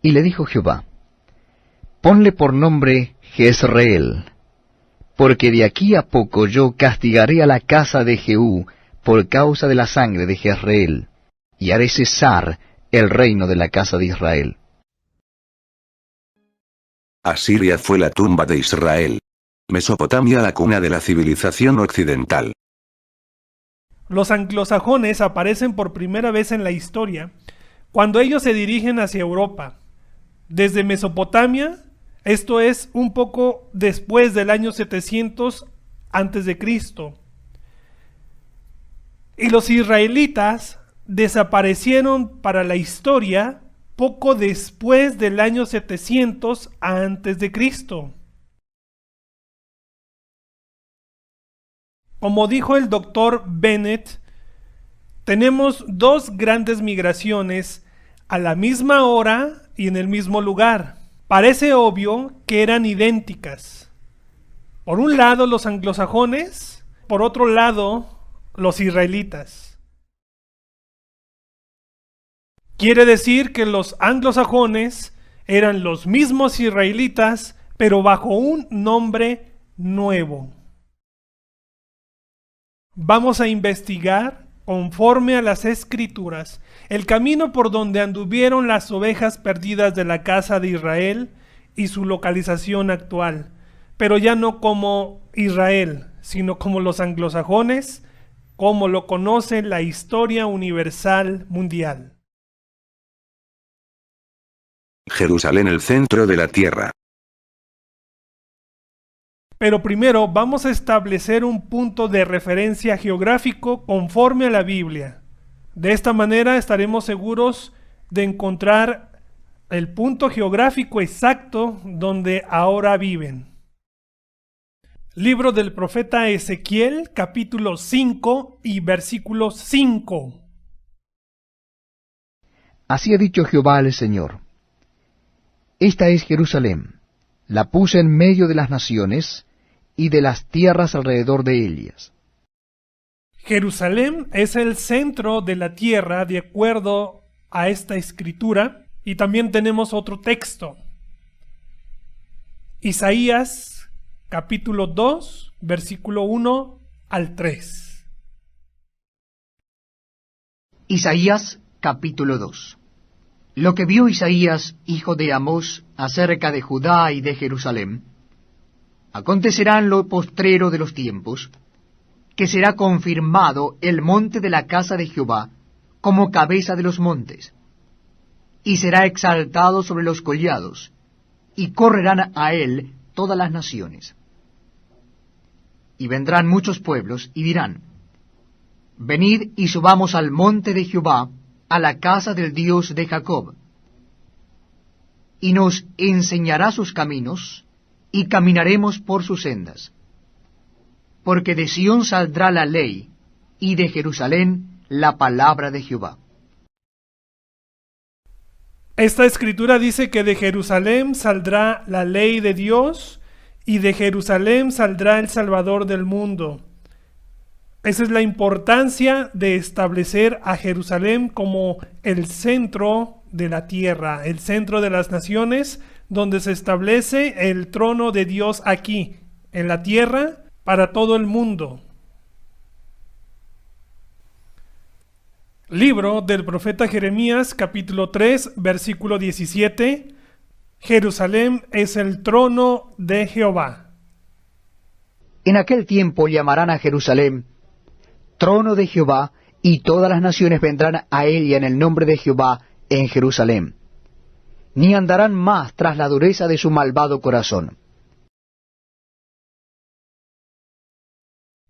Y le dijo Jehová, ponle por nombre Jezreel, porque de aquí a poco yo castigaré a la casa de Jehú por causa de la sangre de Jezreel, y haré cesar el reino de la casa de Israel. Asiria fue la tumba de Israel. Mesopotamia la cuna de la civilización occidental. Los anglosajones aparecen por primera vez en la historia cuando ellos se dirigen hacia Europa. Desde Mesopotamia, esto es un poco después del año 700 a.C. Y los israelitas desaparecieron para la historia poco después del año 700 a.C. Como dijo el doctor Bennett, tenemos dos grandes migraciones a la misma hora y en el mismo lugar. Parece obvio que eran idénticas. Por un lado los anglosajones, por otro lado los israelitas. Quiere decir que los anglosajones eran los mismos israelitas, pero bajo un nombre nuevo. Vamos a investigar, conforme a las Escrituras, el camino por donde anduvieron las ovejas perdidas de la casa de Israel y su localización actual, pero ya no como Israel, sino como los anglosajones, como lo conoce la historia universal mundial. Jerusalén, el centro de la tierra. Pero primero vamos a establecer un punto de referencia geográfico conforme a la Biblia. De esta manera estaremos seguros de encontrar el punto geográfico exacto donde ahora viven. Libro del profeta Ezequiel, capítulo 5 y versículo 5. Así ha dicho Jehová el Señor. Esta es Jerusalén, la puse en medio de las naciones y de las tierras alrededor de ellas. Jerusalén es el centro de la tierra de acuerdo a esta escritura, y también tenemos otro texto. Isaías capítulo 2, versículo 1 al 3. Isaías capítulo 2. Lo que vio Isaías, hijo de Amós, acerca de Judá y de Jerusalén, acontecerá en lo postrero de los tiempos, que será confirmado el monte de la casa de Jehová como cabeza de los montes, y será exaltado sobre los collados, y correrán a él todas las naciones. Y vendrán muchos pueblos, y dirán, venid y subamos al monte de Jehová, a la casa del Dios de Jacob, y nos enseñará sus caminos, y caminaremos por sus sendas. Porque de Sión saldrá la ley, y de Jerusalén la palabra de Jehová. Esta escritura dice que de Jerusalén saldrá la ley de Dios, y de Jerusalén saldrá el Salvador del mundo. Esa es la importancia de establecer a Jerusalén como el centro de la tierra, el centro de las naciones, donde se establece el trono de Dios aquí, en la tierra, para todo el mundo. Libro del profeta Jeremías, capítulo 3, versículo 17. Jerusalén es el trono de Jehová. En aquel tiempo llamarán a Jerusalén trono de Jehová, y todas las naciones vendrán a ella en el nombre de Jehová en Jerusalén. Ni andarán más tras la dureza de su malvado corazón.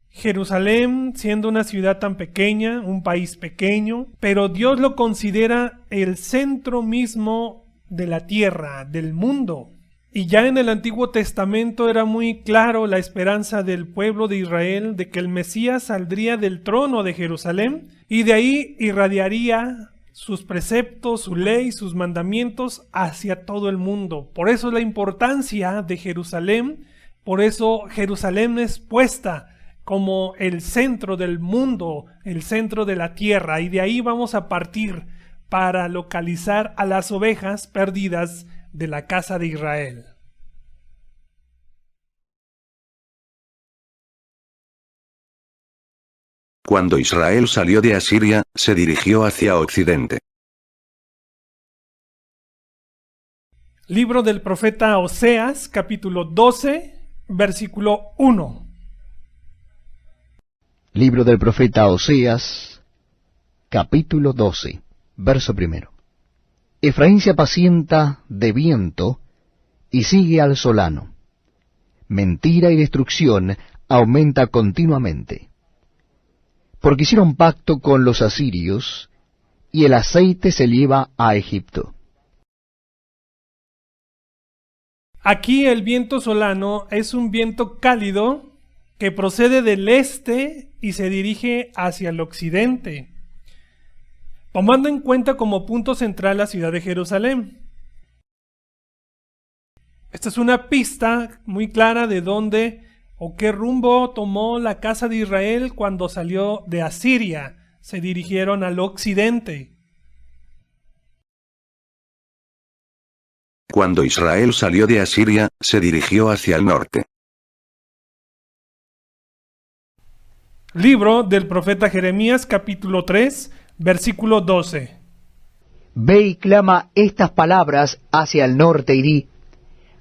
Jerusalén, siendo una ciudad tan pequeña, un país pequeño, pero Dios lo considera el centro mismo de la tierra, del mundo. Y ya en el Antiguo Testamento era muy claro la esperanza del pueblo de Israel de que el Mesías saldría del trono de Jerusalén y de ahí irradiaría sus preceptos, su ley, sus mandamientos hacia todo el mundo. Por eso la importancia de Jerusalén, por eso Jerusalén es puesta como el centro del mundo, el centro de la tierra, y de ahí vamos a partir para localizar a las ovejas perdidas de la casa de Israel. Cuando Israel salió de Asiria, se dirigió hacia Occidente. Libro del profeta Oseas, capítulo 12, versículo 1. Libro del profeta Oseas, capítulo 12, verso 1. Efraín se apacienta de viento y sigue al solano. Mentira y destrucción aumenta continuamente. Porque hicieron pacto con los asirios, y el aceite se lleva a Egipto. Aquí el viento solano es un viento cálido que procede del este y se dirige hacia el occidente, tomando en cuenta como punto central la ciudad de Jerusalén. Esta es una pista muy clara de dónde o qué rumbo tomó la casa de Israel cuando salió de Asiria. Se dirigieron al occidente. Cuando Israel salió de Asiria, se dirigió hacia el norte. Libro del profeta Jeremías, capítulo 3, versículo 12. Ve y clama estas palabras hacia el norte y di: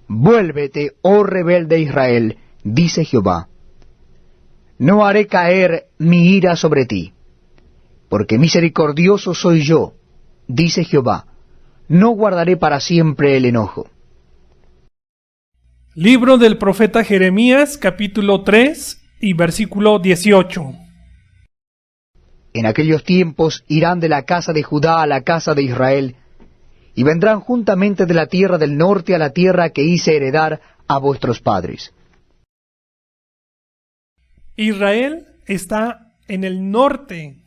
Vuélvete, oh rebelde Israel, dice Jehová. No haré caer mi ira sobre ti, porque misericordioso soy yo, dice Jehová. No guardaré para siempre el enojo. Libro del profeta Jeremías, capítulo 3 y versículo 18. En aquellos tiempos irán de la casa de Judá a la casa de Israel, y vendrán juntamente de la tierra del norte a la tierra que hice heredar a vuestros padres. Israel está en el norte.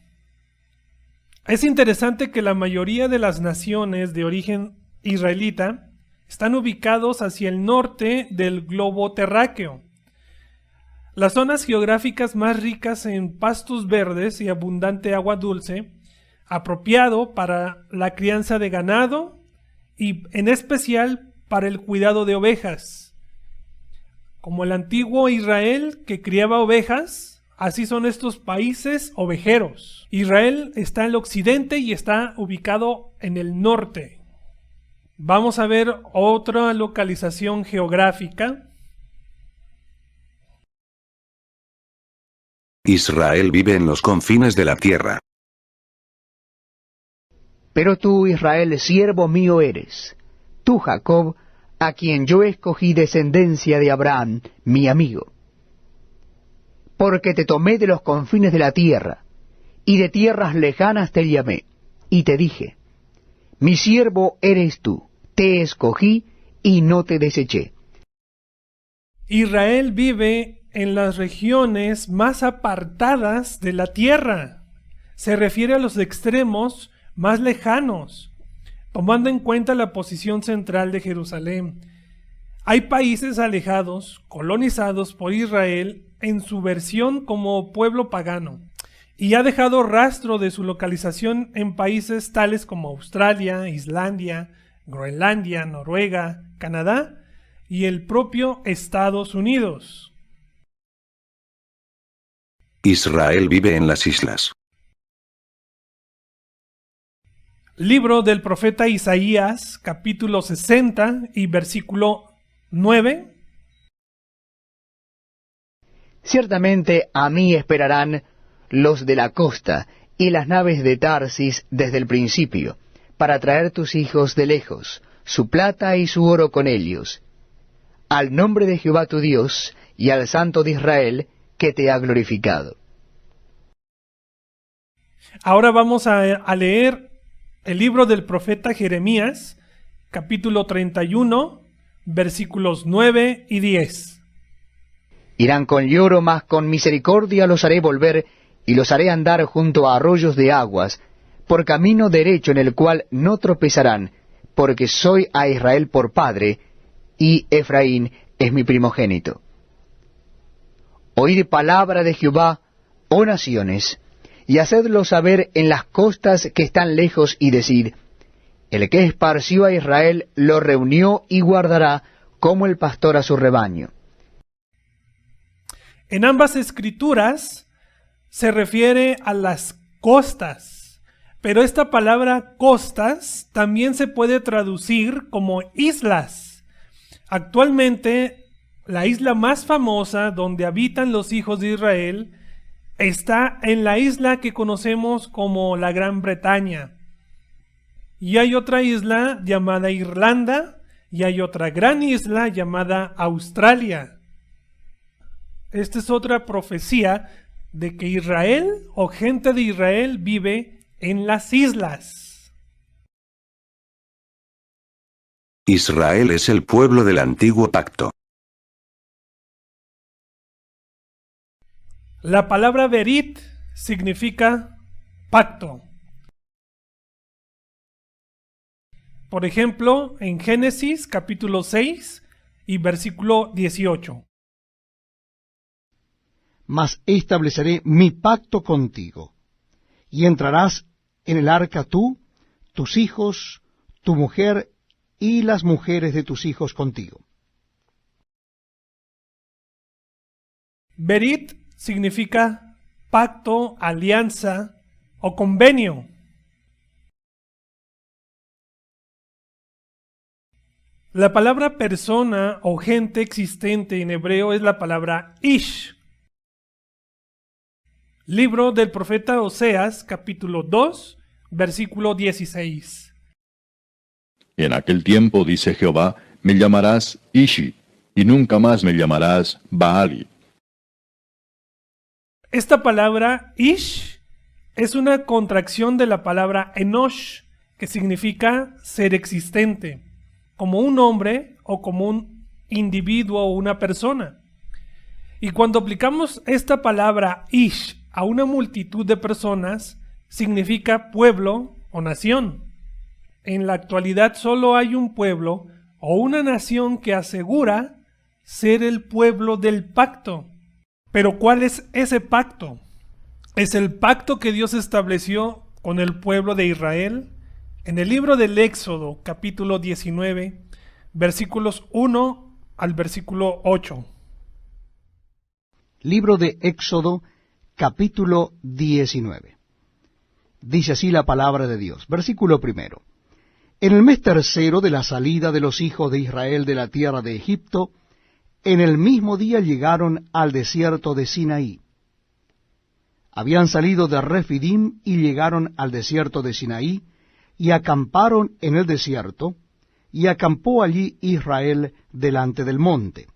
Es interesante que la mayoría de las naciones de origen israelita están ubicados hacia el norte del globo terráqueo. Las zonas geográficas más ricas en pastos verdes y abundante agua dulce, apropiado para la crianza de ganado y en especial para el cuidado de ovejas. Como el antiguo Israel que criaba ovejas, así son estos países ovejeros. Israel está en el occidente y está ubicado en el norte. Vamos a ver otra localización geográfica. Israel vive en los confines de la tierra. Pero tú, Israel, siervo mío eres, tú, Jacob, a quien yo escogí descendencia de Abraham, mi amigo. Porque te tomé de los confines de la tierra, y de tierras lejanas te llamé, y te dije, mi siervo eres tú, te escogí y no te deseché. Israel vive en las regiones más apartadas de la tierra. Se refiere a los extremos más lejanos, tomando en cuenta la posición central de Jerusalén. Hay países alejados, colonizados por Israel en su versión como pueblo pagano, y ha dejado rastro de su localización en países tales como Australia, Islandia, Groenlandia, Noruega, Canadá y el propio Estados Unidos. Israel vive en las islas. Libro del profeta Isaías, capítulo 60 y versículo 9. Ciertamente a mí esperarán los de la costa y las naves de Tarsis desde el principio, para traer tus hijos de lejos, su plata y su oro con ellos, al nombre de Jehová tu Dios y al Santo de Israel, que te ha glorificado. Ahora vamos a leer el libro del profeta Jeremías, capítulo 31, versículos 9 y 10. Irán con lloro, mas con misericordia los haré volver, y los haré andar junto a arroyos de aguas, por camino derecho en el cual no tropezarán, porque soy a Israel por padre, y Efraín es mi primogénito. Oíd palabra de Jehová, oh naciones, y hacedlo saber en las costas que están lejos, y decid, el que esparció a Israel lo reunió y guardará como el pastor a su rebaño. En ambas escrituras se refiere a las costas, pero esta palabra costas también se puede traducir como islas. Actualmente, la isla más famosa donde habitan los hijos de Israel está en la isla que conocemos como la Gran Bretaña. Y hay otra isla llamada Irlanda, y hay otra gran isla llamada Australia. Esta es otra profecía de que Israel o gente de Israel vive en las islas. Israel es el pueblo del antiguo pacto. La palabra berit significa pacto. Por ejemplo, en Génesis capítulo 6 y versículo 18. Mas estableceré mi pacto contigo, y entrarás en el arca tú, tus hijos, tu mujer y las mujeres de tus hijos contigo. Berit significa pacto, alianza o convenio. La palabra persona o gente existente en hebreo es la palabra ish. Libro del profeta Oseas, capítulo 2, versículo 16. En aquel tiempo, dice Jehová, me llamarás Ishi, y nunca más me llamarás Baali. Esta palabra ish es una contracción de la palabra enosh, que significa ser existente, como un hombre o como un individuo o una persona. Y cuando aplicamos esta palabra ish a una multitud de personas, significa pueblo o nación. En la actualidad solo hay un pueblo o una nación que asegura ser el pueblo del pacto. Pero ¿cuál es ese pacto? Es el pacto que Dios estableció con el pueblo de Israel en el libro del Éxodo, capítulo 19, versículos 1 al versículo 8. Libro de Éxodo, capítulo 19. Dice así la palabra de Dios. Versículo 1. En el mes tercero de la salida de los hijos de Israel de la tierra de Egipto, en el mismo día llegaron al desierto de Sinaí. Habían salido de Refidim y llegaron al desierto de Sinaí, y acamparon en el desierto, y acampó allí Israel delante del monte.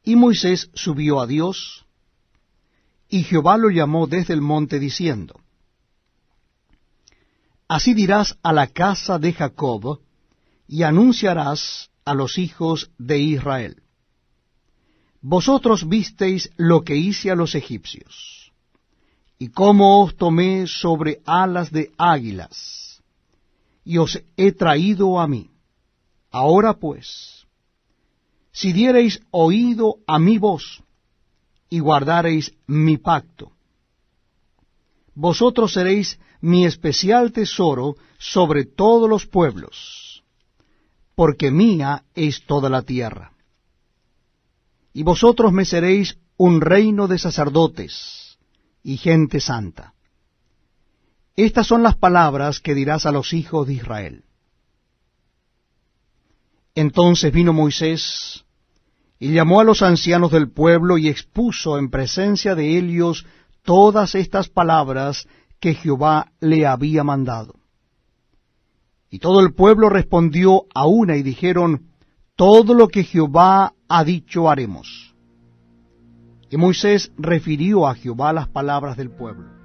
Y Moisés subió a Dios, y Jehová lo llamó desde el monte diciendo, Así dirás a la casa de Jacob, y anunciarás a los hijos de Israel. Vosotros visteis lo que hice a los egipcios, y cómo os tomé sobre alas de águilas, y os he traído a mí. Ahora pues, si diereis oído a mi voz, y guardareis mi pacto, vosotros seréis mi especial tesoro sobre todos los pueblos, porque mía es toda la tierra. Y vosotros me seréis un reino de sacerdotes y gente santa. Estas son las palabras que dirás a los hijos de Israel. Entonces vino Moisés y llamó a los ancianos del pueblo y expuso en presencia de ellos todas estas palabras que Jehová le había mandado. Y todo el pueblo respondió a una y dijeron, todo lo que Jehová ha dicho haremos. Y Moisés refirió a Jehová las palabras del pueblo.